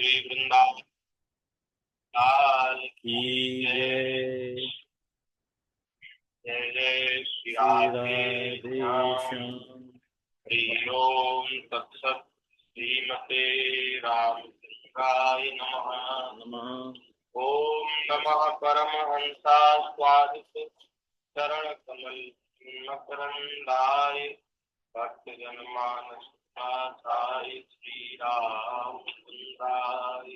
श्री वृंदावन लाल की जय। जय जय श्री राधे श्याम। हरि ओम तत्सत। श्रीमते रामचंद्राय नमः। ओम नमः परमहंसा स्वादित चरण कमल मकरंदाय भक्तजन मानस श्री रामचंद्राय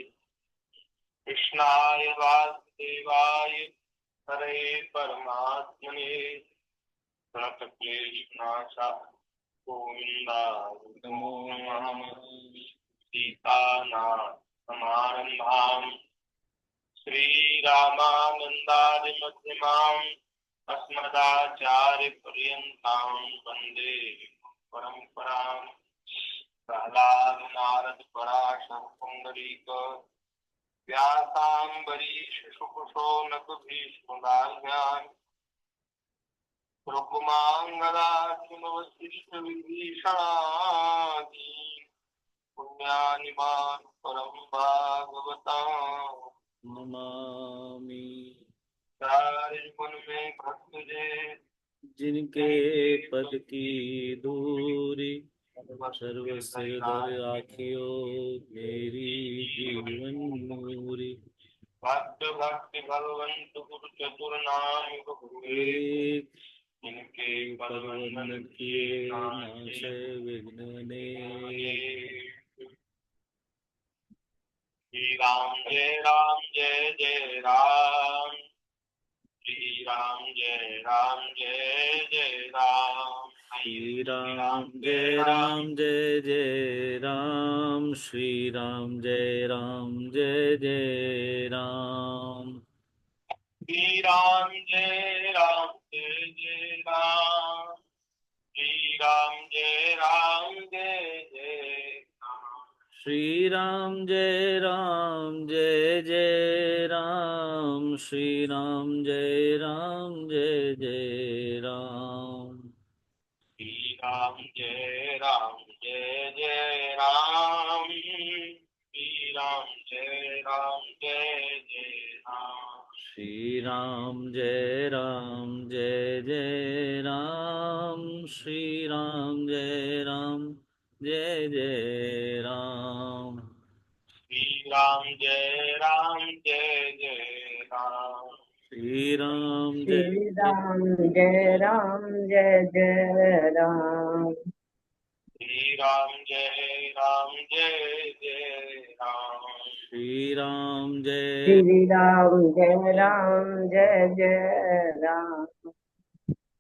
कृष्णाय वासुदेवाय हरे परमात्मने प्रणतक्लेशनाशा गोविंदाय नमो नमः। सीतानाथसमारम्भाम् श्रीरामानन्दादिमध्यमाम् अस्मदाचार्यपर्यन्ताम् वन्दे परम्पराम्। प्रह्लाद नारद पराशर पुंडरीक व्यासाम्बरीश शुकशौनक भीष्मदाह्यान् रुक्माङ्गदार्जुनवसिष्ठ विभीषणादि पुण्यानि मां परं भागवताम् नमामि। सारे मन में भक्त जे जिनके पद की दूरी सर्वस्व धर आखियो मेरी जीवन मूरी। भक्त भक्ति भगवंत गुरु चतुर नाम हुए जिनके पद वंदन किए नाशे विघ्न ने। श्री राम जय राम जय जय राम। श्री राम जय राम जय जय राम। श्री राम जय राम जय जय राम। श्री राम जय राम जय जय राम। श्री राम जय राम जय जय राम। श्री राम जय राम जय जय राम। श्री राम जय राम जय जय राम। श्री राम जय राम जय जय राम। श्री राम जय राम जय जय राम। श्री राम जय राम जय जय राम। श्री राम जय राम जय जय राम। श्री राम जय राम जय जय राम। श्री राम जय राम जय जय राम। श्री राम श्री राम जय राम जय जय राम। श्री राम जय राम जय जय राम। श्री राम जय श्री राम जय राम जय जय राम।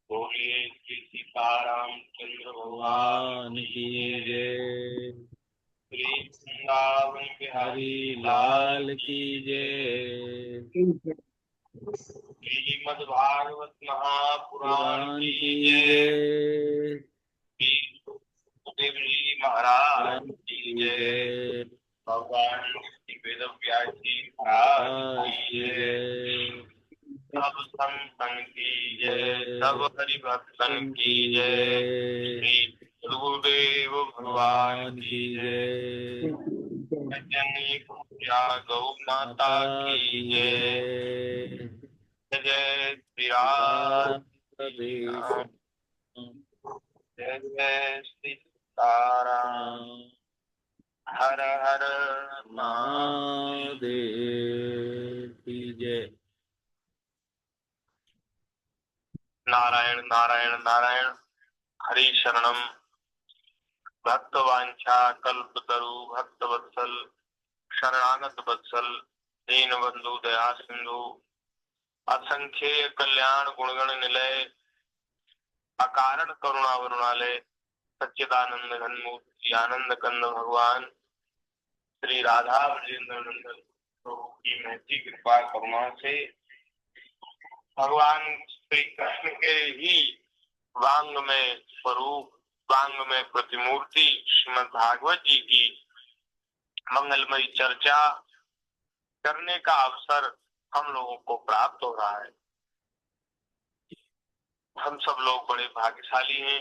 बोलिए श्री सीताराम चंद्र भगवान की जय। श्री वृंदावन बिहारी लाल की जय। श्रीमद् भागवत महापुराण की जय। श्री सुखदेव जी महाराज की जय। भगवान श्री वेद व्यास जी महाराज की जय। सब संतन की जय। सब हरि भक्तन की जय। श्री गुरुदेव भगवान की जय। जननी पूजा गौ माता की जय। जय श्री राम। जय जय श्री सीताराम। हर हर महादेव की जय। नारायण नारायण नारायण। हरि शरणम। भक्तवांछा कल्पतरु भक्त वत्सल शरणागत वत्सल दीन बंधु दया सिंधु असंख्य कल्याण गुणगण निलय अकारण करुणा वरुणालय सच्चिदानंद घनमूर्ति आनंद कंद भगवान श्री राधा ब्रजेंद्र नंदन प्रभु की महती कृपा करुणा से भगवान श्री कृष्ण के ही वांग में स्वरूप वांग में प्रतिमूर्ति श्रीमद् भागवत जी की मंगलमयी चर्चा करने का अवसर हम लोगों को प्राप्त हो रहा है। हम सब लोग बड़े भाग्यशाली हैं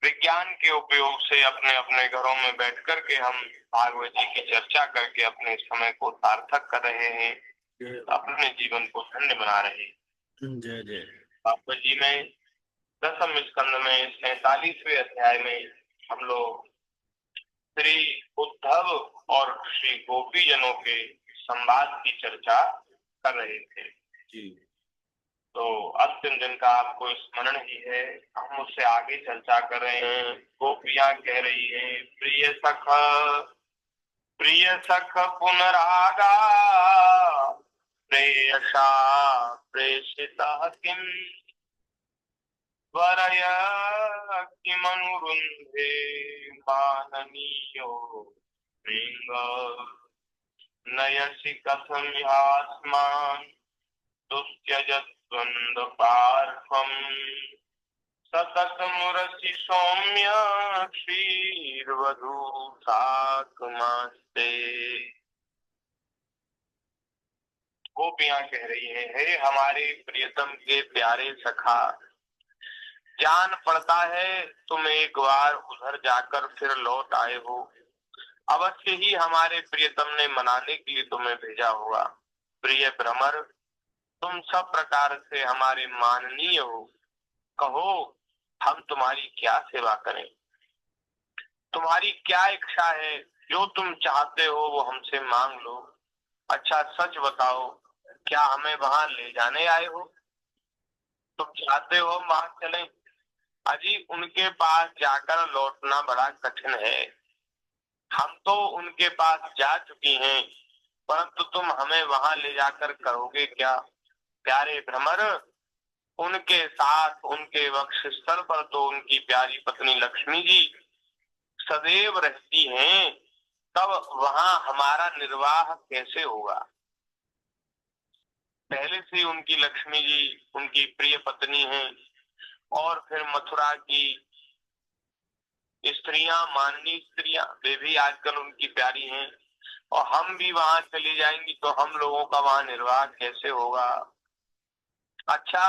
विज्ञान के उपयोग से अपने अपने घरों में बैठ करके हम भागवत जी की चर्चा करके अपने समय को सार्थक कर रहे हैं, अपने जीवन को धन्य बना रहे हैं। जय जय। भागवत जी में 10वें स्कंद में 47वें अध्याय में हम लोग श्री उद्धव और श्री गोपी जनों के संवाद की चर्चा कर रहे थे जी। तो अंतिम दिन का आपको स्मरण ही है, हम उससे आगे चर्चा कर रहे हैं। गोपियां कह रही हैं, प्रिय सख पुनरागा प्रेयसा प्रेषिता किम वरय किमनुरुन्धे माननीयो भृंग नयसि कथमिहास्मान् दुस्त्यजद्वन्द्वपार्श्वम् सततमुरसि सौम्य क्षीरवधू साकमास्ते। गोपियां कह रही है, हे हमारे प्रियतम के प्यारे सखा, जान पड़ता है तुम एक बार उधर जाकर फिर लौट आए हो। अवश्य ही हमारे प्रियतम ने मनाने के लिए तुम्हें भेजा होगा। प्रिय भ्रमर, तुम सब प्रकार से हमारे माननीय हो, कहो हम तुम्हारी क्या सेवा करें, तुम्हारी क्या इच्छा है, जो तुम चाहते हो वो हमसे मांग लो। अच्छा सच बताओ, क्या हमें वहां ले जाने आए हो? तुम चाहते हो वहां चलें? अजी उनके पास जाकर लौटना बड़ा कठिन है। हम तो उनके पास जा चुकी हैं, परंतु तुम हमें वहां ले जाकर करोगे क्या? प्यारे भ्रमर, उनके साथ उनके वक्षस्थल पर तो उनकी प्यारी पत्नी लक्ष्मी जी सदैव रहती हैं, तब वहां हमारा निर्वाह कैसे होगा? पहले से उनकी लक्ष्मी जी उनकी प्रिय पत्नी हैं, और फिर मथुरा की स्त्रियां, माननीय स्त्रियां, वे भी आजकल उनकी प्यारी हैं, और हम भी वहां चली जाएंगी तो हम लोगों का वहां निर्वाह कैसे होगा? अच्छा,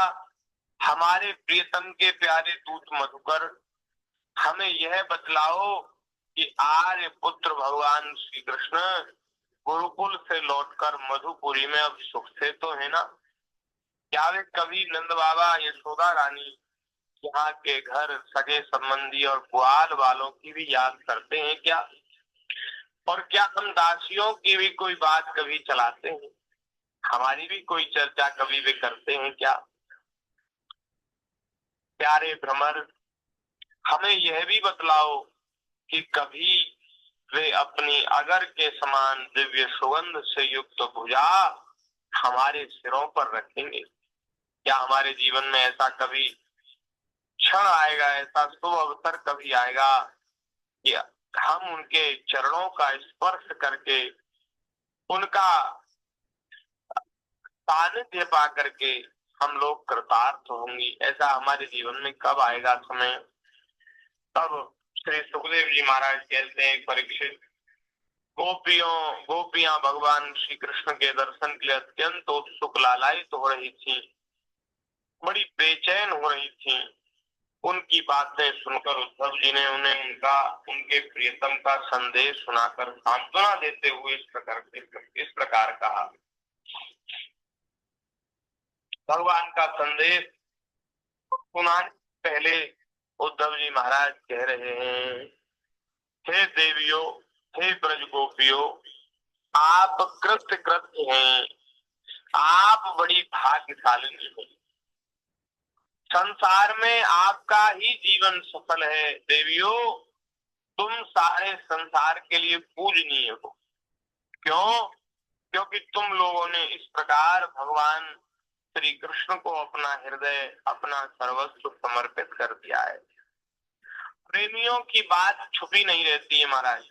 हमारे प्रियतम के प्यारे दूत मधुकर, हमें यह बतलाओ कि आर्य पुत्र भगवान श्री कृष्ण गुरुकुल से लौटकर मधुपुरी में अब सुख से तो है ना? क्या वे कभी नंद बाबा, यशोदा रानी, यहाँ के घर सगे संबंधी और ग्वाल वालों की भी याद करते हैं क्या? और क्या हम दासियों की भी कोई बात कभी चलाते हैं? हमारी भी कोई चर्चा कभी वे करते हैं क्या? प्यारे भ्रमर, हमें यह भी बतलाओ कि कभी वे अपनी अगर के समान दिव्य सुगंध से युक्त भुजा हमारे सिरों पर रखेंगे? क्या हमारे जीवन में ऐसा कभी क्षण आएगा, ऐसा शुभ अवसर कभी आएगा कि हम उनके चरणों का स्पर्श करके उनका सानिध्य पा करके हम लोग कृतार्थ होंगी? ऐसा हमारे जीवन में कब आएगा समय? तब श्री सुखदेव जी महाराज कहते हैं, परीक्षित, गोपियां भगवान श्री कृष्ण के दर्शन के लिए अत्यंत उत्सुक लालायित हो रही थी, बड़ी बेचैन हो रही थी। उनकी बातें सुनकर उद्धव जी ने उन्हें उनके प्रियतम का संदेश सुनाकर सांत्वना देते हुए इस प्रकार कहा। भगवान का संदेश सुनाने पहले उद्धव जी महाराज कह रहे हैं, हे देवियों, हे ब्रज गोपियों, आप कृत्य हैं, आप बड़ी भाग्यशालिनी हैं। संसार में आपका ही जीवन सफल है देवियों, तुम सारे संसार के लिए पूजनीय हो। क्यों? क्योंकि तुम लोगों ने इस प्रकार भगवान श्री कृष्ण को अपना हृदय, अपना सर्वस्व समर्पित कर दिया है। प्रेमियों की बात छुपी नहीं रहती है महाराज।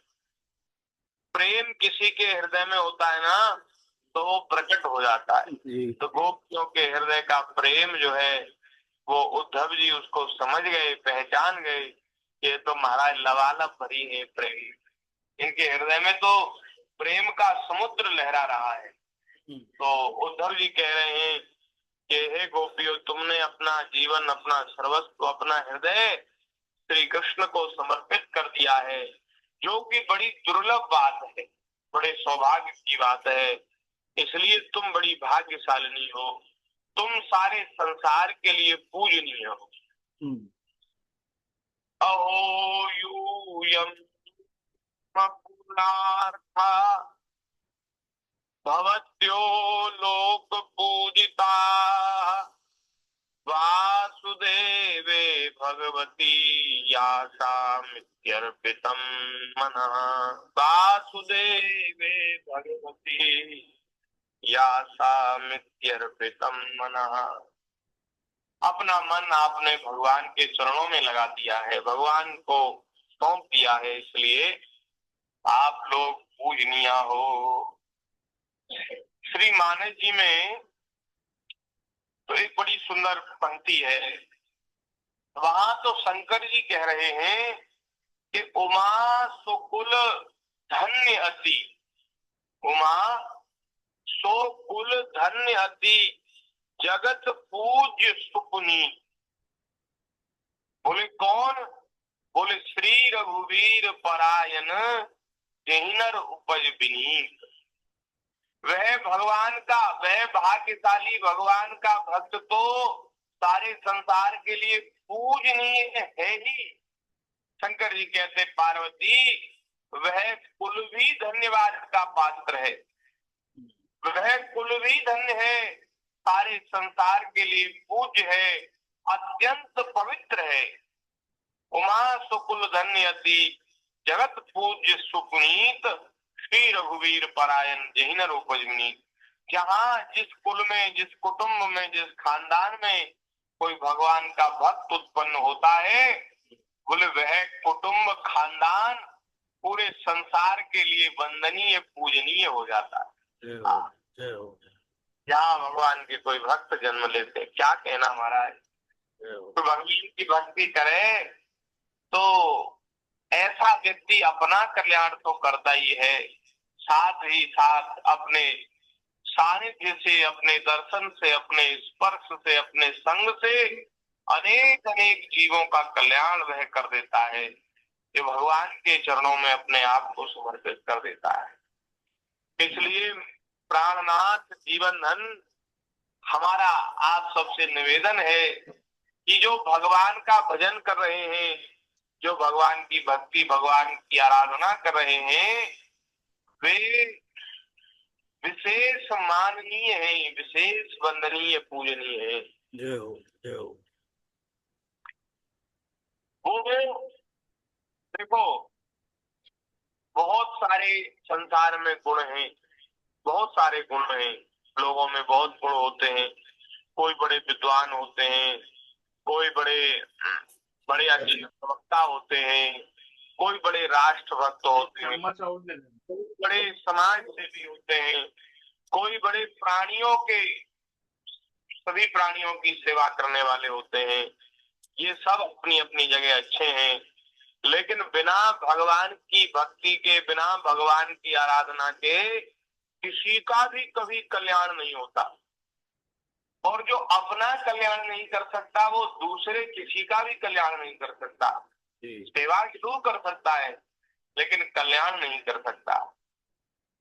प्रेम किसी के हृदय में होता है ना, तो वो प्रकट हो जाता है। तो गोपियों के हृदय का प्रेम जो है वो उद्धव जी उसको समझ गए, पहचान गए। ये तो महाराज लबालब भरी है प्रेम, इनके हृदय में तो प्रेम का समुद्र लहरा रहा है। तो उद्धव जी कह रहे हैं कि हे गोपियों, तुमने अपना जीवन, अपना सर्वस्व, अपना हृदय श्री कृष्ण को समर्पित कर दिया है, जो कि बड़ी दुर्लभ बात है, बड़े सौभाग्य की बात है। इसलिए तुम बड़ी भाग्यशालिनी हो, तुम सारे संसार के लिए पूजनीय हो। अहो यूयं पुनार्था भवत्यो लोक पूजिता वासुदेवे भगवती यासामित्यर्पितं मनः। वासुदेवे भगवती यासामित्यर्पितं मनः। अपना मन आपने भगवान के चरणों में लगा दिया है, भगवान को सौंप दिया है, इसलिए आप लोग पूजनीय हो। श्री मानस जी में तो एक बड़ी सुंदर पंक्ति है, वहां तो शंकर जी कह रहे हैं कि उमा सुकुल धन्य अति, उमा सुकुल धन्य अति जगत पूज्य सुपुनी। बोले कौन? बोले श्री रघुवीर परायण जहिनर उपज विनीत। वह भगवान का, वह भाग्यशाली भगवान का भक्त तो सारे संसार के लिए पूजनीय है ही। शंकर जी कहते पार्वती वह कुल भी धन्यवाद का पात्र है, वह कुल भी धन्य है, सारे संसार के लिए पूज्य है, अत्यंत पवित्र है। उमा सुकुल धन्य अति जगत पूज्य सुपुनीत श्री रघुवीर परायण जहिनर उपजनीत। जहाँ जिस कुल में, जिस कुटुंब में, जिस खानदान में कोई भगवान का भक्त उत्पन्न होता है, बोले वह कुटुंब खानदान पूरे संसार के लिए वंदनीय पूजनीय हो जाता है। जहाँ भगवान के कोई भक्त जन्म लेते, क्या कहना महाराज। तो भगवान की भक्ति करे तो ऐसा व्यक्ति अपना कल्याण तो करता ही है, साथ ही साथ अपने सानिध्य से, अपने दर्शन से, अपने स्पर्श से, अपने संग से अनेक अनेक जीवों का कल्याण वह कर देता है, जो भगवान के चरणों में अपने आप को समर्पित कर देता है। इसलिए प्राणनाथ जीवन धन हमारा आप सबसे निवेदन है कि जो भगवान का भजन कर रहे हैं, जो भगवान की भक्ति, भगवान की आराधना कर रहे हैं, वे विशेष माननीय है, विशेष वंदनीय पूजनीय है। जय हो, जय हो। वो देखो बहुत सारे संसार में गुण हैं, बहुत सारे गुण हैं, लोगों में बहुत गुण होते हैं। कोई बड़े विद्वान होते हैं, कोई बड़े अच्छे वक्ता होते हैं, कोई बड़े राष्ट्रभक्त होते हैं, कोई बड़े समाज सेवी होते हैं, कोई बड़े प्राणियों के, सभी प्राणियों की सेवा करने वाले होते हैं। ये सब अपनी अपनी जगह अच्छे हैं, लेकिन बिना भगवान की भक्ति के, बिना भगवान की आराधना के किसी का भी कभी कल्याण नहीं होता। और जो अपना कल्याण नहीं कर सकता वो दूसरे किसी का भी कल्याण नहीं कर सकता। सेवा जरूर कर सकता है लेकिन कल्याण नहीं कर सकता।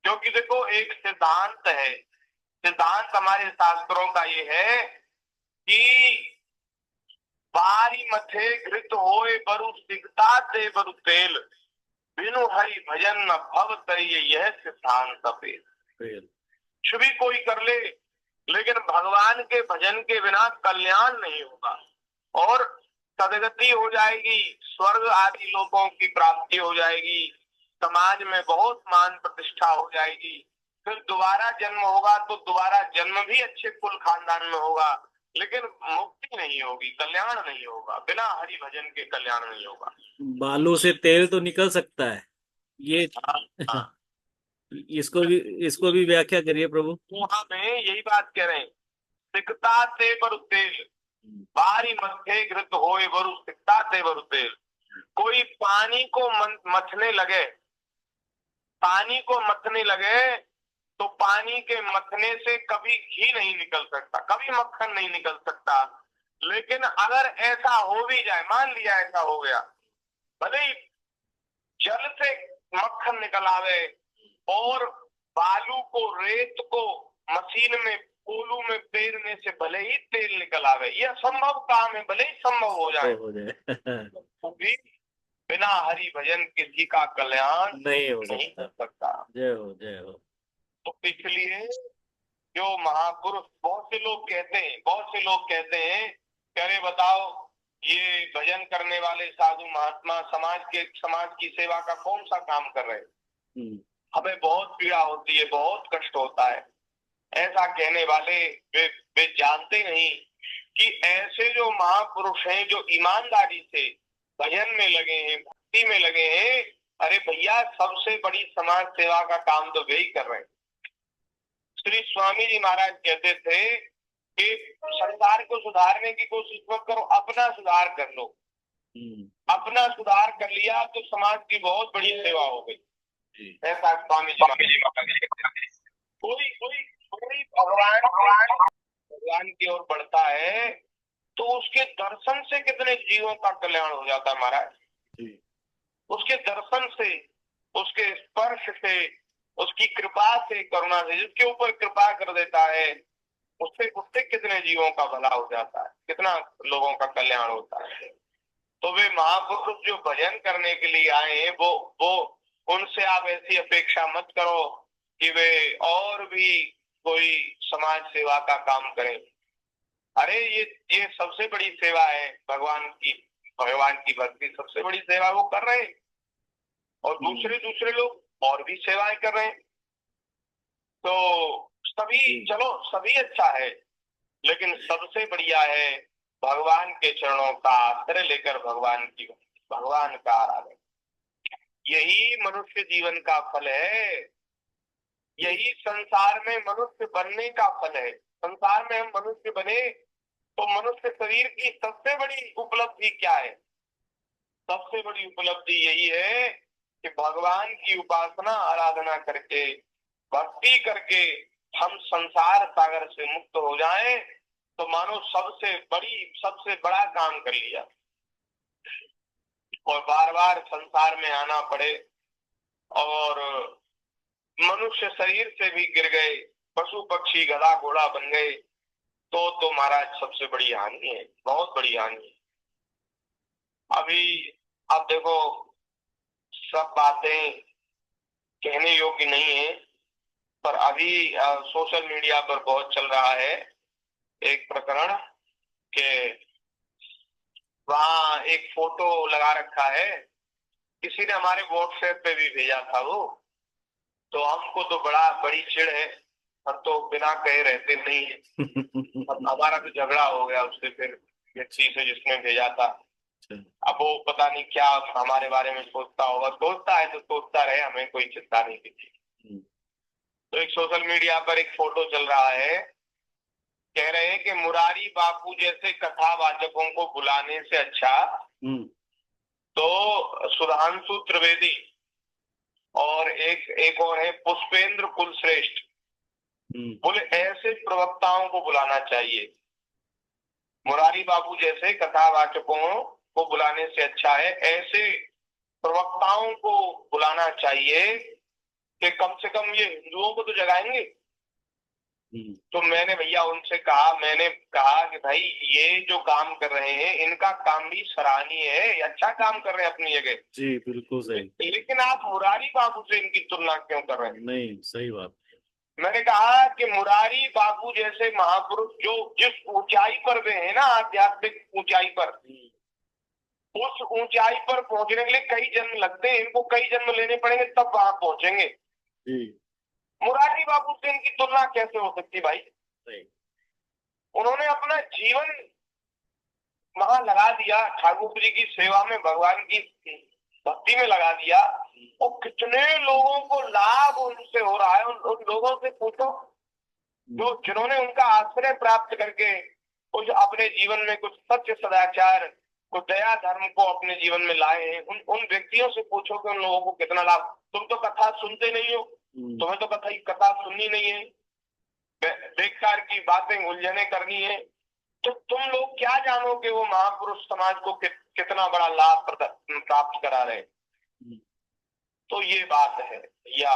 क्योंकि देखो एक सिद्धांत है, सिद्धांत हमारे शास्त्रों का ये है कि बारी मथे घृत होए बरु सिकता ते बरु तेल, बिनु हरि भजन न भव तरिय, यह सिद्धांत सफेद। कुछ भी कोई कर ले लेकिन भगवान के भजन के बिना कल्याण नहीं होगा, और सदगति हो जाएगी, स्वर्ग आदि लोकों की प्राप्ति हो जाएगी, समाज में बहुत मान प्रतिष्ठा हो जाएगी, फिर दोबारा जन्म होगा तो दोबारा जन्म भी अच्छे कुल खानदान में होगा, लेकिन मुक्ति नहीं होगी, कल्याण नहीं होगा, बिना हरि भजन के कल्याण नहीं होगा। बालू से तेल तो निकल सकता है, ये इसको भी व्याख्या करिए प्रभु। वहां में यही बात कह रहे हैं, सिकता ते बरु तेल, बारी मथे घृत होए बरु सिकता ते बरु तेल। कोई पानी को मथने लगे, पानी को मथने लगे तो पानी के मथने से कभी घी नहीं निकल सकता, कभी मक्खन नहीं निकल सकता। लेकिन अगर ऐसा हो भी जाए, मान लिया ऐसा हो गया, भले ही जल से मक्खन निकल आवे और बालू को, रेत को मशीन में, कोलू में पेरने से भले ही तेल निकल आवे, ये असंभव काम है, भले ही संभव हो जाए तो भी बिना हरि भजन किसी का कल्याण नहीं हो नहीं हो सकता। जय हो जय हो। तो इसलिए जो महापुरुष, बहुत से लोग कहते हैं कि अरे बताओ, ये भजन करने वाले साधु महात्मा समाज की सेवा का कौन सा काम कर रहे हैं, हमें बहुत पीड़ा होती है, बहुत कष्ट होता है। ऐसा कहने वाले वे जानते नहीं कि ऐसे जो महापुरुष हैं, जो ईमानदारी से भजन में लगे हैं, भक्ति में लगे हैं, अरे भैया सबसे बड़ी समाज सेवा का काम तो वे ही कर रहे हैं। श्री स्वामी जी महाराज कहते थे कि संसार को सुधारने की कोशिश मत करो, अपना सुधार कर लो। अपना सुधार कर लिया तो समाज की बहुत बड़ी सेवा हो गई। ऐसा स्वामी जी कोई भगवान की ओर बढ़ता है तो उसके दर्शन से कितने जीवों का कल्याण हो जाता है महाराज। उसके दर्शन से, उसके स्पर्श से, उसकी कृपा से, करुणा से, जिसके ऊपर कृपा कर देता है उससे कितने जीवों का भला हो जाता है, कितना लोगों का कल्याण होता है। तो वे महापुरुष जो भजन करने के लिए आए हैं, वो उनसे आप ऐसी अपेक्षा मत करो कि वे और भी कोई समाज सेवा का काम करें। अरे ये सबसे बड़ी सेवा है, भगवान की भक्ति सबसे बड़ी सेवा वो कर रहे हैं, और दूसरे लोग और भी सेवाएं कर रहे हैं। तो सभी अच्छा है, लेकिन सबसे बढ़िया है भगवान के चरणों का आश्रय लेकर भगवान का आराधन। यही मनुष्य जीवन का फल है, यही संसार में मनुष्य बनने का फल है। संसार में हम मनुष्य बने तो मनुष्य शरीर की सबसे बड़ी उपलब्धि क्या है? सबसे बड़ी उपलब्धि यही है कि भगवान की उपासना, आराधना करके, भक्ति करके हम संसार सागर से मुक्त हो जाएं तो मानो सबसे बड़ा काम कर लिया। और बार बार संसार में आना पड़े और मनुष्य शरीर से भी गिर गए, पशु पक्षी गधा घोड़ा बन गए तो महाराज सबसे बड़ी हानि है, बहुत बड़ी हानि है। अभी आप देखो, सब बातें कहने योग्य नहीं है, पर अभी सोशल मीडिया पर बहुत चल रहा है एक प्रकरण के वहाँ एक फोटो लगा रखा है, किसी ने हमारे व्हाट्सएप पे भी भेजा था वो, तो हमको तो बड़ी चिढ़ है, हम तो बिना कहे रहते नहीं है। हमारा तो झगड़ा हो गया उससे, फिर व्यक्ति से जिसने भेजा था। अब वो पता नहीं क्या हमारे बारे में सोचता होगा, सोचता है तो सोचता रहे, हमें कोई चिंता नहीं थी। तो एक सोशल मीडिया पर एक फोटो चल रहा है, कह रहे हैं कि मुरारी बापू जैसे कथावाचकों को बुलाने से अच्छा तो सुधांशु त्रिवेदी और एक और है पुष्पेंद्र कुलश्रेष्ठ, बोले ऐसे प्रवक्ताओं को बुलाना चाहिए। मुरारी बापू जैसे कथावाचकों को बुलाने से अच्छा है ऐसे प्रवक्ताओं को बुलाना चाहिए कि कम से कम ये हिंदुओं को तो जगाएंगे। तो मैंने कहा कि भाई ये जो काम कर रहे हैं इनका काम भी सराहनीय है, अच्छा काम कर रहे हैं अपनी जगह। जी बिल्कुल सही। लेकिन आप मुरारी बापू से इनकी तुलना क्यों कर रहे हैं? नहीं, सही बात। मैंने कहा कि मुरारी बापू जैसे महापुरुष जो जिस ऊंचाई पर वे है ना, आध्यात्मिक ऊंचाई पर, उस ऊंचाई पर पहुंचने के लिए कई जन्म लगते हैं, इनको कई जन्म लेने पड़ेंगे तब वहां पहुंचेंगे। मुरारी बापू से इनकी तुलना कैसे हो सकती भाई? उन्होंने अपना जीवन वहां लगा दिया, ठाकुर जी की सेवा में, भगवान की भक्ति में लगा दिया, और कितने लोगों को लाभ उनसे हो रहा है। उन लोगों से पूछो जिन्होंने उनका आश्रय प्राप्त करके कुछ अपने जीवन में कुछ सत्य सदाचार, कुछ दया धर्म को अपने जीवन में लाए हैं, उन व्यक्तियों से पूछो कि उन लोगों को कितना लाभ। तुम तो कथा सुनते नहीं हो, तुम्हें तो कथा सुननी नहीं है, बेकार की बातें उलझने करनी है, तो तुम लोग क्या जानो कि वो महापुरुष समाज को कितना बड़ा लाभ प्राप्त करा रहे। तो ये बात है। या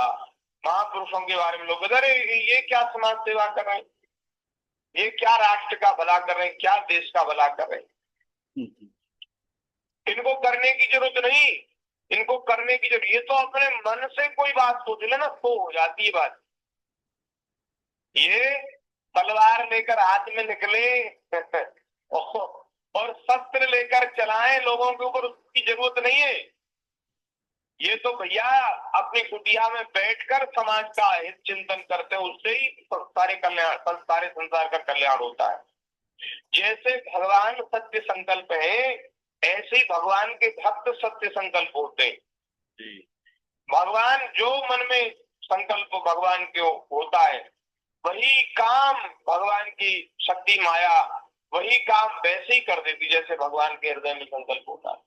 महापुरुषों के बारे में लोग अरे ये क्या समाज सेवा कर रहे हैं, ये क्या राष्ट्र का भला कर रहे हैं, क्या देश का भला कर रहे हैं, इनको करने की जरूरत नहीं, इनको करने की जरूरत, ये तो अपने मन से कोई बात सोच ले ना तो हो जाती है बात। ये तलवार लेकर हाथ में निकले और शस्त्र लेकर चलाएं लोगों के ऊपर, उसकी जरूरत नहीं है। ये तो भैया अपनी कुटिया में बैठकर समाज का हित चिंतन करते हैं, उससे ही सारे कल्याण, सारे संसार का कल्याण होता है। जैसे भगवान सत्य संकल्प है, ऐसे ही भगवान के भक्त सत्य संकल्प होते हैं। भगवान जो मन में संकल्प भगवान के होता है वही काम भगवान की शक्ति माया वही काम वैसे ही कर देती जैसे भगवान के हृदय में संकल्प होता है।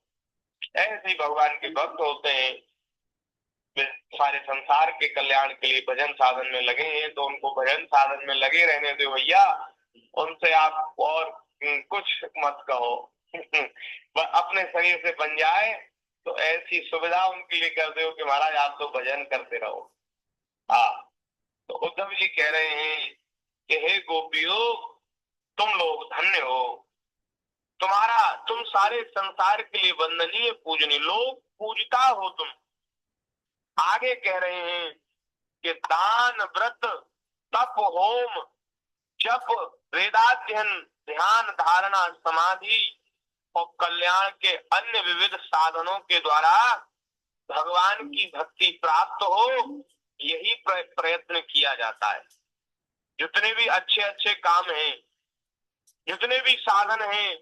ऐसे ही भगवान के भक्त होते हैं, वे सारे संसार के कल्याण के लिए भजन साधन में लगे हैं, तो उनको भजन साधन में लगे रहने दो भैया, उनसे आप और कुछ मत कहो। अपने शरीर से बन जाए तो ऐसी सुविधा उनके लिए कर दो कि महाराज आप तो भजन करते रहो। हाँ, तो उद्धव जी कह रहे हैं कि हे गोपियों, तुम लोग धन्य हो, तुम सारे संसार के लिए वंदनीय पूजनीय, लोग पूजता हो तुम। आगे कह रहे हैं कि दान व्रत तप होम जप वेदाध्ययन ध्यान धारणा समाधि और कल्याण के अन्य विविध साधनों के द्वारा भगवान की भक्ति प्राप्त हो, यही प्रयत्न किया जाता है। जितने भी अच्छे अच्छे काम हैं, जितने भी साधन हैं,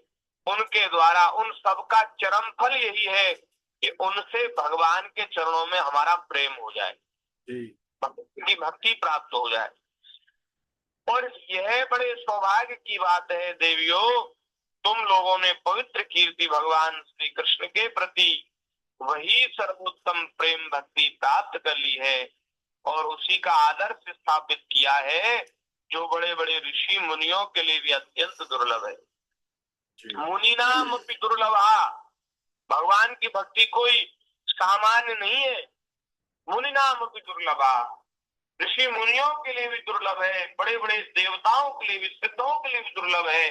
उनके द्वारा उन सबका चरम फल यही है कि उनसे भगवान के चरणों में हमारा प्रेम हो जाए, की भक्ति प्राप्त हो जाए। और यह बड़े सौभाग्य की बात है देवियों, तुम लोगों ने पवित्र कीर्ति भगवान श्री कृष्ण के प्रति वही सर्वोत्तम प्रेम भक्ति प्राप्त कर ली है और उसी का आदर्श स्थापित किया है, जो बड़े बड़े ऋषि मुनियों के लिए भी अत्यंत दुर्लभ है। मुनि नाम भी दुर्लभा, भगवान की भक्ति कोई सामान्य नहीं है। मुनि नाम भी दुर्लभा, ऋषि मुनियों के लिए भी दुर्लभ है, बड़े बड़े देवताओं के लिए भी, सिद्धों के लिए भी दुर्लभ है।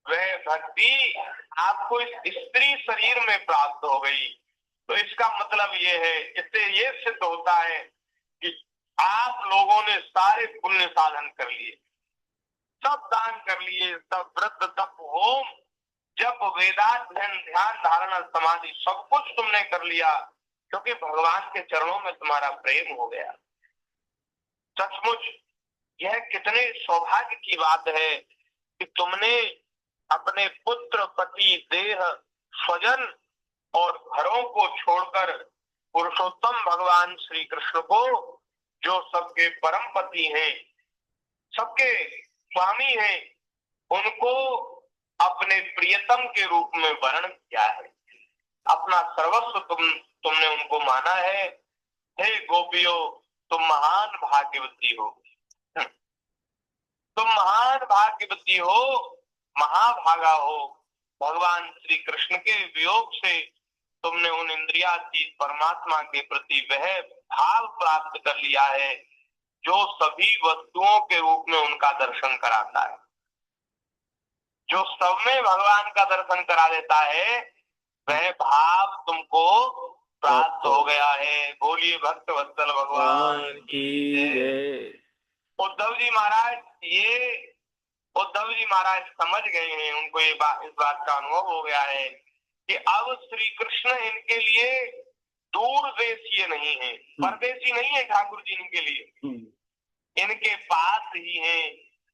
वह भक्ति आपको इस स्त्री शरीर में प्राप्त हो गई, तो इसका मतलब ये है, इससे ये सिद्ध होता है कि आप लोगों ने सारे पुण्य साधन कर लिए, सब दान कर लिए, सब व्रत तप होम जब वेदाध्ययन ध्यान धारणा समाधि सब कुछ तुमने कर लिया, क्योंकि भगवान के चरणों में तुम्हारा प्रेम हो गया। सचमुच यह कितने सौभाग्य की बात है कि तुमने अपने पुत्र पति देह स्वजन और घरों को छोड़कर पुरुषोत्तम भगवान श्री कृष्ण को, जो सबके परम पति हैं, सबके स्वामी हैं, उनको अपने प्रियतम के रूप में वर्ण किया है, अपना सर्वस्व तुमने उनको माना है। हे गोपियों, तुम महान भाग्यवती हो, तुम महान भाग्यवती हो, महाभागा हो। भगवान श्री कृष्ण के वियोग से तुमने उन इंद्रियातीत परमात्मा के प्रति वह भाव प्राप्त कर लिया है जो सभी वस्तुओं के रूप में उनका दर्शन कराता है, जो सब में भगवान का दर्शन करा देता है, वह भाव तुमको प्राप्त हो गया है। बोलिए भक्त वत्सल भगवान की जय। उद्धव जी महाराज समझ गए हैं, उनको इस बात का अनुभव हो गया है कि अब श्री कृष्ण इनके लिए दूर देशीय नहीं है, परदेशी नहीं है ठाकुर जी इनके लिए, इनके पास ही हैं।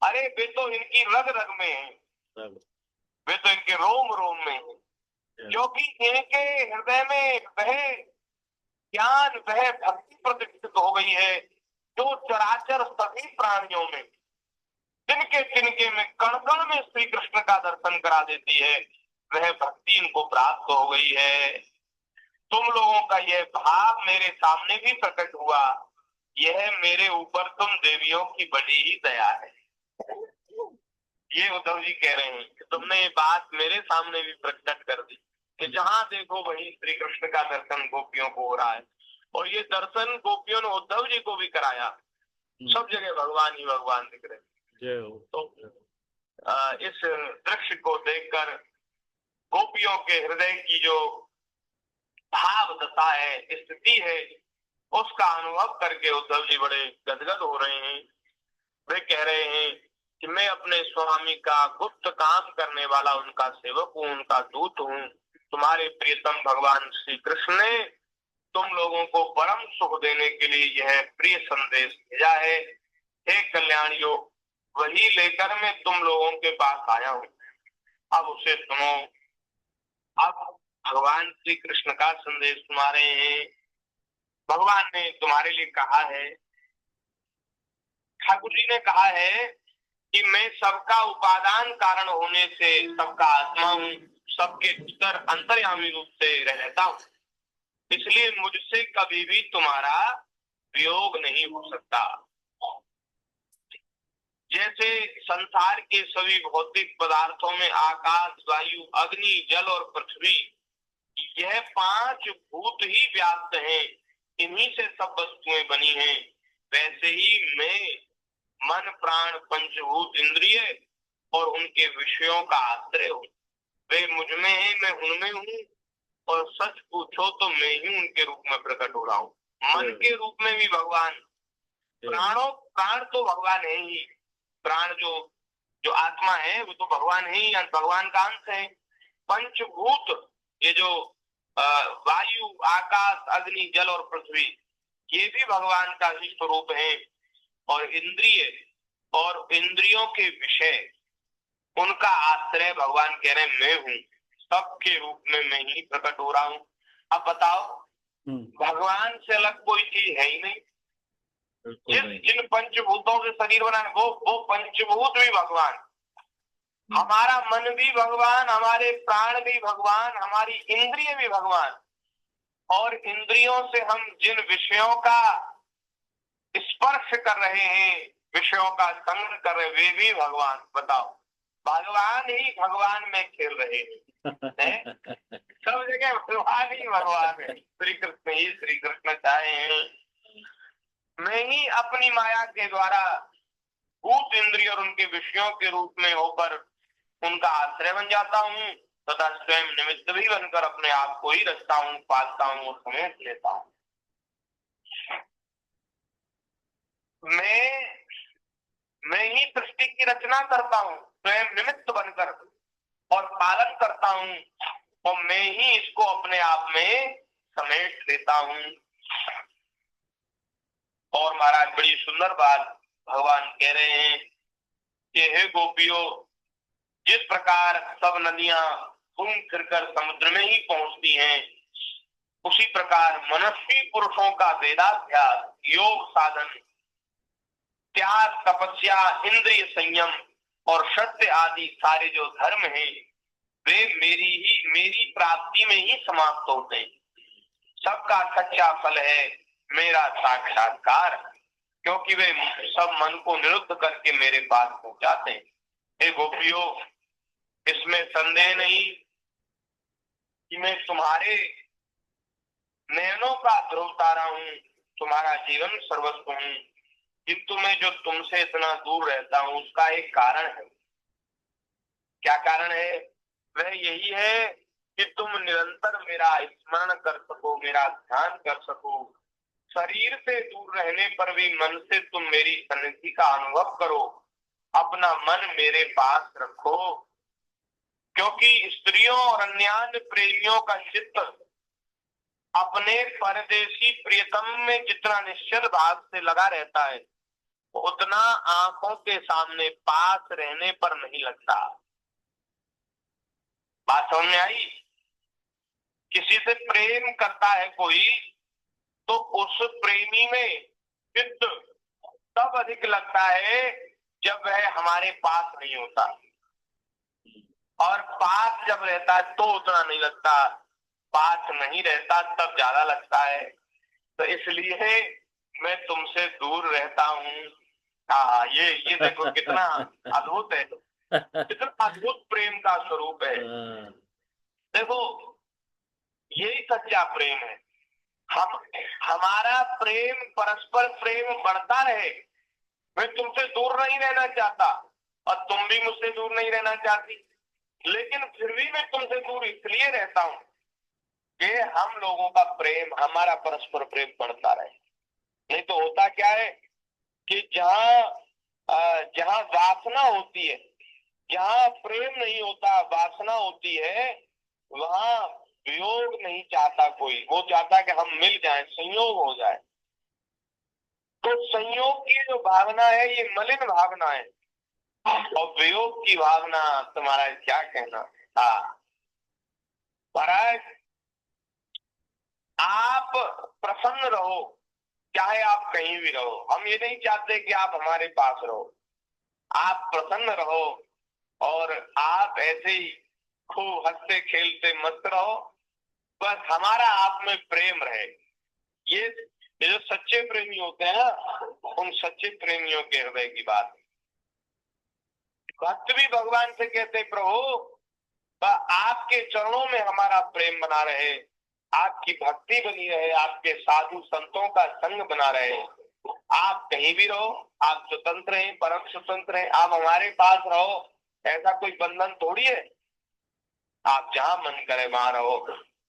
अरे वे तो इनकी रग रग में है, वे तो इनके रोम रोम में है, क्योंकि इनके हृदय में वह ज्ञान वह भक्ति प्रतिष्ठित हो गई है जो चराचर सभी प्राणियों में तिनके तिनके में कण कण में श्री कृष्ण का दर्शन करा देती है, वह भक्ति इनको प्राप्त हो गई है। तुम लोगों का यह भाव मेरे सामने भी प्रकट हुआ, यह मेरे ऊपर तुम देवियों की बड़ी ही दया है। ये उद्धव जी कह रहे हैं कि तुमने ये बात मेरे सामने भी प्रकट कर दी, कि जहां देखो वहीं श्री कृष्ण का दर्शन गोपियों को हो रहा है। और ये दर्शन गोपियों ने उद्धव जी को भी कराया। सब जगह भगवान ही भगवान दिख रहे। जय हो। तो इस दृश्य को देखकर गोपियों के हृदय की जो भाव दशा है, स्थिति है, उसका अनुभव करके उद्धव जी बड़े गदगद हो रहे हैं। वे कह रहे हैं कि मैं अपने स्वामी का गुप्त काम करने वाला उनका सेवक हूँ, उनका दूत हूँ। तुम्हारे प्रियतम भगवान श्री कृष्ण ने तुम लोगों को परम सुख देने के लिए यह प्रिय संदेश भेजा है। हे कल्याणियों, वही लेकर मैं तुम लोगों के पास आया हूँ। अब उसे सुनो। अब भगवान श्री कृष्ण का संदेश सुना रहे हैं। भगवान ने तुम्हारे लिए कहा है, ठाकुर जी ने कहा है कि मैं सबका उपादान कारण होने से सबका आत्मा हूँ, सबके भीतर अंतर्यामी रूप से रहता हूँ, इसलिए मुझसे कभी भी तुम्हारा वियोग नहीं हो सकता। जैसे संसार के सभी भौतिक पदार्थों में आकाश, वायु, अग्नि, जल और पृथ्वी, यह 5 भूत ही व्याप्त हैं, इन्हीं से सब वस्तुएं बनी हैं, वैसे ही मैं मन, प्राण, पंचभूत, इंद्रिय और उनके विषयों का आश्रय हूँ। वे मुझ में है, मैं उनमें हूँ, और सच पूछो तो मैं ही उनके रूप में प्रकट हो रहा हूँ। मन के रूप में भी भगवान, प्राण तो भगवान है ही। प्राण जो जो आत्मा है वो तो भगवान है ही, भगवान का अंश है। पंचभूत, ये जो वायु, आकाश, अग्नि, जल और पृथ्वी, ये भी भगवान का ही स्वरूप है। और इंद्रिय और इंद्रियों के विषय, उनका आश्रय भगवान कह रहे मैं हूँ, सबके रूप में मैं ही प्रकट हो रहा हूँ। अब बताओ, भगवान से अलग कोई चीज है ही नहीं। जिन पंचभूतों से शरीर बना है वो पंचभूत भी भगवान, हमारा मन भी भगवान, हमारे प्राण भी भगवान, हमारी इंद्रिय भी भगवान, और इंद्रियों से हम जिन विषयों का स्पर्श कर रहे हैं, विषयों का संग कर रहे, वे भी भगवान। बताओ, भगवान ही भगवान में खेल रहे हैं। सब जगह भगवान ही भगवान है। श्री कृष्ण ही श्री कृष्ण चाहे हैं। मैं ही अपनी माया के द्वारा भूत, इंद्रिय और उनके विषयों के रूप में होकर उनका आश्रय बन जाता हूँ, तथा स्वयं निमित्त भी बनकर अपने आप को ही रचता हूँ, पालता हूँ और समेट लेता हूँ। मैं ही सृष्टि की रचना करता हूँ, स्वयं निमित्त बनकर, और पालन करता हूँ, और मैं ही इसको अपने आप में समेट लेता हूँ। और महाराज बड़ी सुंदर बात भगवान कह रहे हैं कि हे गोपियों, जिस प्रकार सब नदियां घूम फिरकर समुद्र में ही पहुंचती हैं, उसी प्रकार मनस्वी पुरुषों का वेदाभ्यास, योग साधन, त्याग, तपस्या, इंद्रिय संयम और सत्य आदि सारे जो धर्म हैं, वे मेरी प्राप्ति में ही समाप्त होते हैं। सबका सच्चा फल है मेरा साक्षात्कार, क्योंकि वे सब मन को निरुद्ध करके मेरे पास पहुंचाते हैं। हे गोपियों, इसमें संदेह नहीं कि मैं तुम्हारे नयनों का ध्रुव तारा हूँ, तुम्हारा जीवन सर्वस्व हूँ, किंतु मैं जो तुमसे इतना दूर रहता हूँ उसका एक कारण है। क्या कारण है? वह यही है कि तुम निरंतर मेरा स्मरण कर सको, मेरा ध्यान कर सको। शरीर से दूर रहने पर भी मन से तुम मेरी सन्निधि का अनुभव करो, अपना मन मेरे पास रखो, क्योंकि स्त्रियों और अन्य प्रेमियों का चित्त अपने परदेशी प्रियतम में जितना निश्चल भाव से लगा रहता है, उतना आंखों के सामने पास रहने पर नहीं लगता। बात समझ में आई? किसी से प्रेम करता है कोई, तो उस प्रेमी में चित्त तब अधिक लगता है जब वह हमारे पास नहीं होता, और पास जब रहता है तो उतना नहीं लगता, पास नहीं रहता तब ज्यादा लगता है। तो इसलिए मैं तुमसे दूर रहता हूँ। हाँ, ये देखो कितना अद्भुत है, कितना अद्भुत प्रेम का स्वरूप है। देखो, यही सच्चा प्रेम है। हम हमारा प्रेम, परस्पर प्रेम बढ़ता रहे। मैं तुमसे दूर नहीं रहना चाहता और तुम भी मुझसे दूर नहीं रहना चाहती, लेकिन फिर भी मैं तुमसे दूर इसलिए रहता हूं कि हम लोगों का प्रेम, हमारा परस्पर प्रेम बढ़ता रहे। नहीं तो होता क्या है कि जहाँ वासना होती है, जहाँ प्रेम नहीं होता, वासना होती है, वहाँ वियोग नहीं चाहता कोई, वो चाहता कि हम मिल जाएं, संयोग हो जाए। तो संयोग की जो भावना है ये मलिन भावना है, और वियोग की भावना तुम्हारा क्या कहना। हाँ महाराज, आप प्रसन्न रहो, चाहे आप कहीं भी रहो। हम ये नहीं चाहते कि आप हमारे पास रहो, आप प्रसन्न रहो और आप ऐसे ही खूब हंसते खेलते मस्त रहो, बस हमारा आप में प्रेम रहे। ये जो सच्चे प्रेमी होते हैं ना, उन सच्चे प्रेमियों के हृदय की बात। भक्त भी भगवान से कहते प्रभु आपके चरणों में हमारा प्रेम बना रहे, आपकी भक्ति बनी रहे, आपके साधु संतों का संग बना रहे। आप कहीं भी रहो, आप स्वतंत्र हैं, परम स्वतंत्र हैं, आप हमारे पास रहो, ऐसा कोई बंधन थोड़ी है। आप जहां मन करे वहां रहो,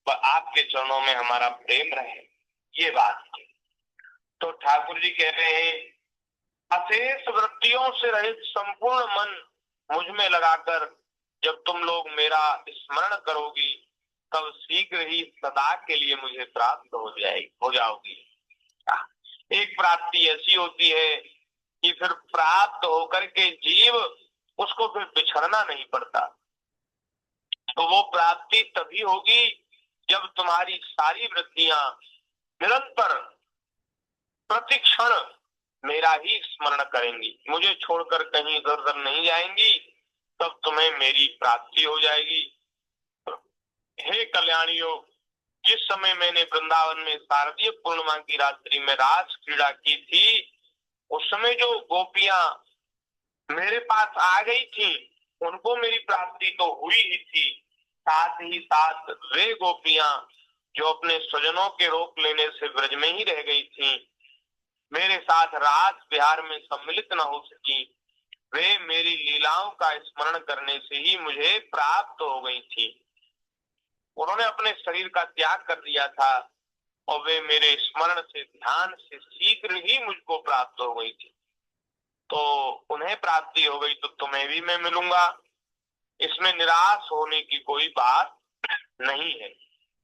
पर आपके चरणों में हमारा प्रेम रहे, ये बात। तो ठाकुर जी कह रहे हैं, अशेष वृत्तियों से रहित संपूर्ण मन मुझ में लगाकर जब तुम लोग मेरा स्मरण करोगी, तब शीघ्र ही सदा के लिए मुझे प्राप्त हो जाओगी। एक प्राप्ति ऐसी होती है कि फिर प्राप्त होकर के जीव उसको फिर बिछड़ना नहीं पड़ता। तो वो प्राप्ति तभी होगी जब तुम्हारी सारी वृत्तियां निरंतर प्रतिक्षण मेरा ही स्मरण करेंगी, मुझे छोड़कर कहीं इधर उधर नहीं जाएंगी, तब तुम्हें मेरी प्राप्ति हो जाएगी। हे कल्याणियों, जिस समय मैंने वृंदावन में शारदीय पूर्णिमा की रात्रि में रास क्रीड़ा की थी, उस समय जो गोपियां मेरे पास आ गई थी, उनको मेरी प्राप्ति तो हुई ही थी, साथ ही साथ वे गोपियां जो अपने स्वजनों के रोक लेने से ब्रज में ही रह गई थी, मेरे साथ रास विहार में सम्मिलित न हो सकी, वे मेरी लीलाओं का स्मरण करने से ही मुझे प्राप्त हो गई थी। उन्होंने अपने शरीर का त्याग कर दिया था और वे मेरे स्मरण से, ध्यान से शीघ्र ही मुझको प्राप्त हो गई थी। तो उन्हें प्राप्ति हो गई तो तुम्हें भी मैं मिलूंगा, इसमें निराश होने की कोई बात नहीं है।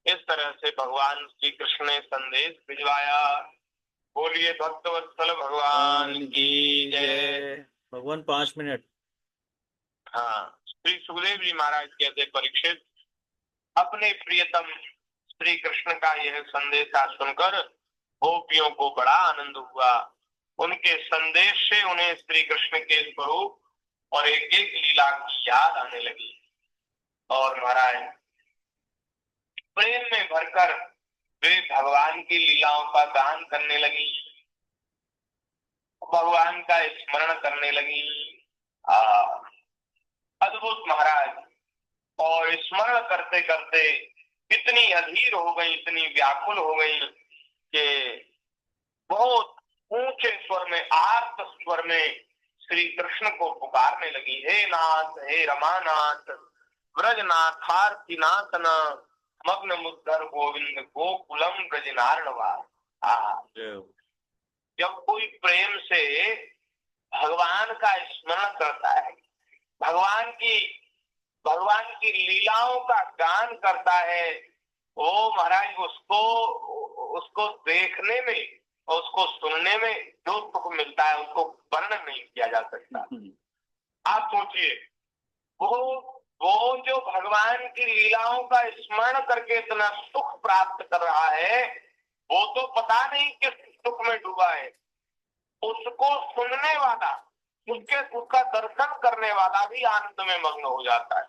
इस तरह से भगवान श्री कृष्ण ने संदेश भिजवाया। बोलिए भक्तवत्सल भगवान की जय। भगवान 5 मिनट। हाँ, श्री सुखदेव जी महाराज कहते, परीक्षित, अपने प्रियतम श्री कृष्ण का यह संदेशा सुनकर गोपियों को बड़ा आनंद हुआ। उनके संदेश से उन्हें श्री कृष्ण के स्वरूप और एक एक लीला की याद आने लगी, और महाराज प्रेम में भरकर वे भगवान की लीलाओं का गान करने लगी, भगवान का स्मरण करने लगी। अद्भुत महाराज। और स्मरण करते करते इतनी अधीर हो गई, इतनी व्याकुल हो गई कि बहुत ऊंचे स्वर में, आर्त स्वर में श्री कृष्ण को पुकारने लगी, हे नाथ, हे रमानाथ, ब्रजनाथार्तिनाथन, मग्न मुद्दर गोविंद गोकुलम ब्रजनार्णवा। जब कोई प्रेम से भगवान का स्मरण करता है, भगवान की लीलाओं का गान करता है, वो महाराज उसको देखने में और उसको सुनने में जो सुख मिलता है, उसको वर्णन नहीं किया जा सकता। आप सोचिए, वो जो भगवान की लीलाओं का स्मरण करके इतना सुख प्राप्त कर रहा है, वो तो पता नहीं किस सुख में डूबा है। उसको सुनने वाला, उसका दर्शन करने वाला भी आनंद में मग्न हो जाता है,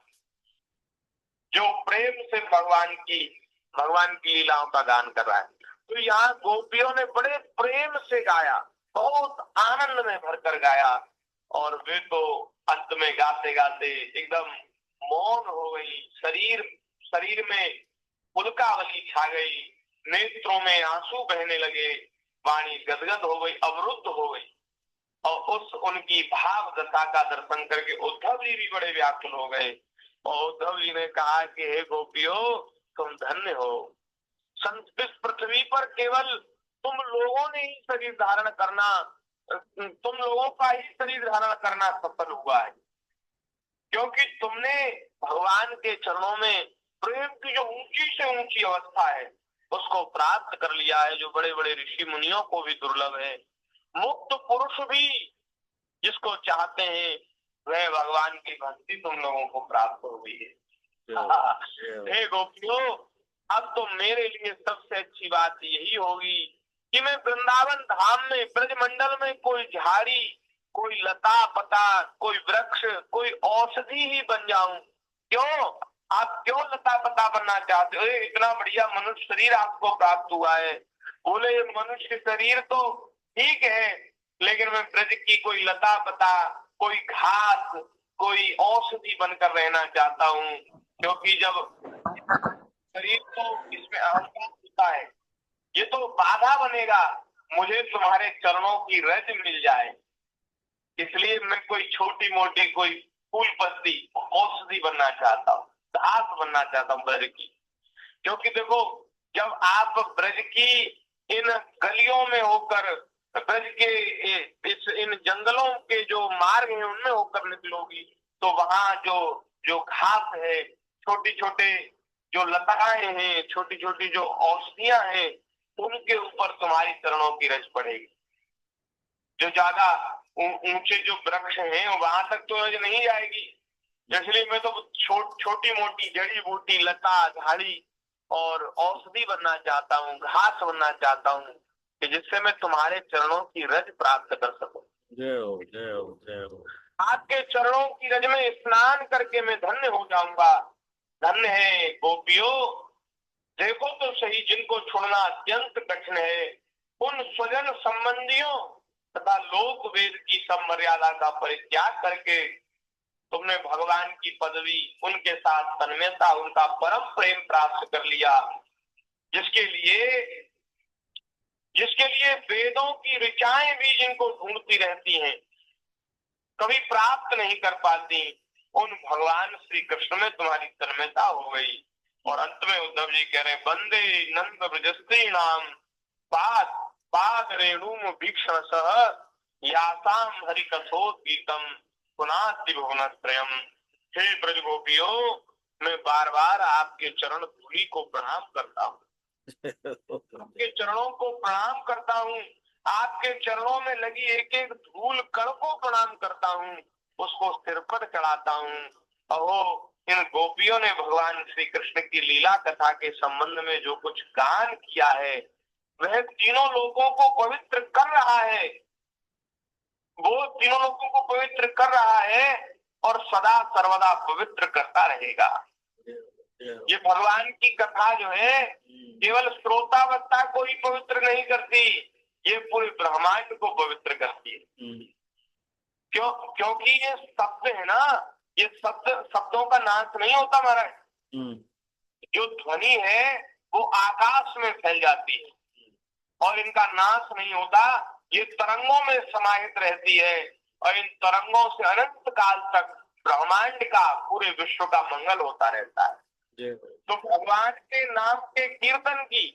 जो प्रेम से भगवान की लीलाओं का गान कर रहा है। तो यहाँ गोपियों ने बड़े प्रेम से गाया, बहुत आनंद में भरकर गाया, और वे तो अंत में गाते गाते एकदम मौन हो गई। शरीर में पुलकावली छा गई, नेत्रों में आंसू बहने लगे, वाणी गदगद हो गई, अवरुद्ध हो गई। और उस उनकी भाव दशा का दर्शन करके उद्धव जी भी बड़े व्याकुल हो गए। और उद्धव जी ने कहा कि हे गोपियों, तुम धन्य हो। इस पृथ्वी पर केवल तुम लोगों ने ही शरीर धारण करना, तुम लोगों का ही शरीर धारण करना सफल हुआ है, क्योंकि तुमने भगवान के चरणों में प्रेम की जो ऊंची से ऊंची अवस्था है उसको प्राप्त कर लिया है, जो बड़े बड़े ऋषि मुनियों को भी दुर्लभ है। मुक्त पुरुष भी जिसको चाहते हैं वह भगवान की भक्ति तुम लोगों को प्राप्त हो गई है। हे गोपियों, अब तो मेरे लिए सबसे अच्छी बात यही होगी कि मैं वृंदावन धाम में, ब्रजमंडल में कोई झाड़ी, कोई लता पता, कोई वृक्ष, कोई औषधि ही बन जाऊं। क्यों? आप क्यों लता पता बनना चाहते हो? इतना बढ़िया मनुष्य शरीर आपको प्राप्त हुआ है। बोले मनुष्य शरीर तो ठीक है, लेकिन मैं ब्रज की कोई लता पता, कोई घास, कोई औषधि बनकर रहना चाहता हूँ। क्योंकि जब शरीर तो इसमें अहंकार होता है, ये तो बाधा बनेगा। मुझे तुम्हारे चरणों की रज मिल जाए, इसलिए मैं कोई छोटी मोटी कोई फूल पत्ती औषधि बनना चाहता हूँ, घास बनना चाहता हूँ ब्रज की। क्योंकि देखो, जब आप ब्रज की इन गलियों में होकर, ब्रज के इन जंगलों के जो मार्ग हैं उनमें होकर निकलोगी, तो वहां जो घास है, छोटी छोटे जो लताएं हैं, छोटी छोटी जो औषधियां हैं, उनके ऊपर तुम्हारी चरणों की रज पड़ेगी। जो ज्यादा ऊंचे जो वृक्ष हैं वहां तक तो रज नहीं जाएगी, इसलिए मैं तो छोटी मोटी जड़ी बूटी, लता, झाड़ी और औषधि बनना चाहता हूँ, घास बनना चाहता हूँ, कि जिससे मैं तुम्हारे चरणों की रज प्राप्त कर सकूं। जय हो, जय हो, जय हो। आपके चरणों की रज में स्नान करके मैं धन्य हो जाऊंगा। धन्य है गोपियों, देखो तो सही, जिनको छोड़ना अत्यंत कठिन है, उन स्वजन संबंधियों तथा लोक वेद की सब मर्यादा का परित्याग करके तुमने भगवान की पदवी, उनके साथ तन्मयता, उनका परम प्रेम प्राप्त कर लिया, जिसके लिए वेदों की ऋचाएं भी जिनको ढूंढती रहती हैं, कभी प्राप्त नहीं कर पाती, उन भगवान श्री कृष्ण में तुम्हारी तन्मयता हो गई। और अंत में उद्धव जी कह रहे, वंदे नंद ब्रजस्त्री नाम पाद पाद रेणुम भीक्षण सह यासाम हरि कथोद्गीतम पुनाति भुवनत्रयम्। हे ब्रज गोपियों, मैं बार बार आपके चरण धूलि को प्रणाम करता हूँ, आपके चरणों को प्रणाम करता हूँ, आपके चरणों में लगी एक एक धूल कण को प्रणाम करता हूँ, उसको सिर पर चढ़ाता हूँ। अहो, इन गोपियों ने भगवान श्री कृष्ण की लीला कथा के संबंध में जो कुछ गान किया है वह तीनों लोगों को पवित्र कर रहा है, वो तीनों लोगों को पवित्र कर रहा है और सदा सर्वदा पवित्र करता रहेगा। ये भगवान की कथा जो है केवल श्रोता वक्ता को ही पवित्र नहीं करती, ये पूरे ब्रह्मांड को पवित्र करती है। क्योंकि ये शब्द है ना, ये शब्दों का नाश नहीं होता महाराज। जो ध्वनि है वो आकाश में फैल जाती है और इनका नाश नहीं होता, ये तरंगों में समाहित रहती है और इन तरंगों से अनंत काल तक ब्रह्मांड का, पूरे विश्व का मंगल होता रहता है। तो भगवान के नाम के कीर्तन की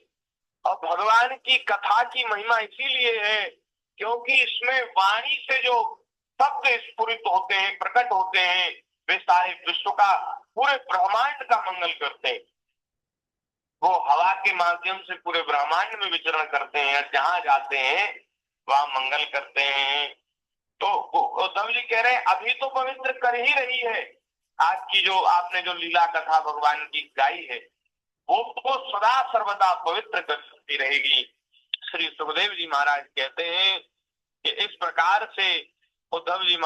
और भगवान की कथा की महिमा इसीलिए है क्योंकि इसमें वाणी से जो शब्द स्फुरित होते हैं, प्रकट होते हैं, वे सारे विश्व का, पूरे ब्रह्मांड का मंगल करते हैं। वो हवा के माध्यम से पूरे ब्रह्मांड में विचरण करते हैं, जहां जाते हैं वहां मंगल करते हैं। तो उद्धव जी कह रहे हैं अभी तो पवित्र कर ही रही है, आज की जो आपने जो लीला कथा भगवान की गाई है वो तो सदा सर्वदा पवित्र करती रहेगी। श्री सुखदेव जी महाराज कहते हैं कि इस प्रकार से उद्धव जी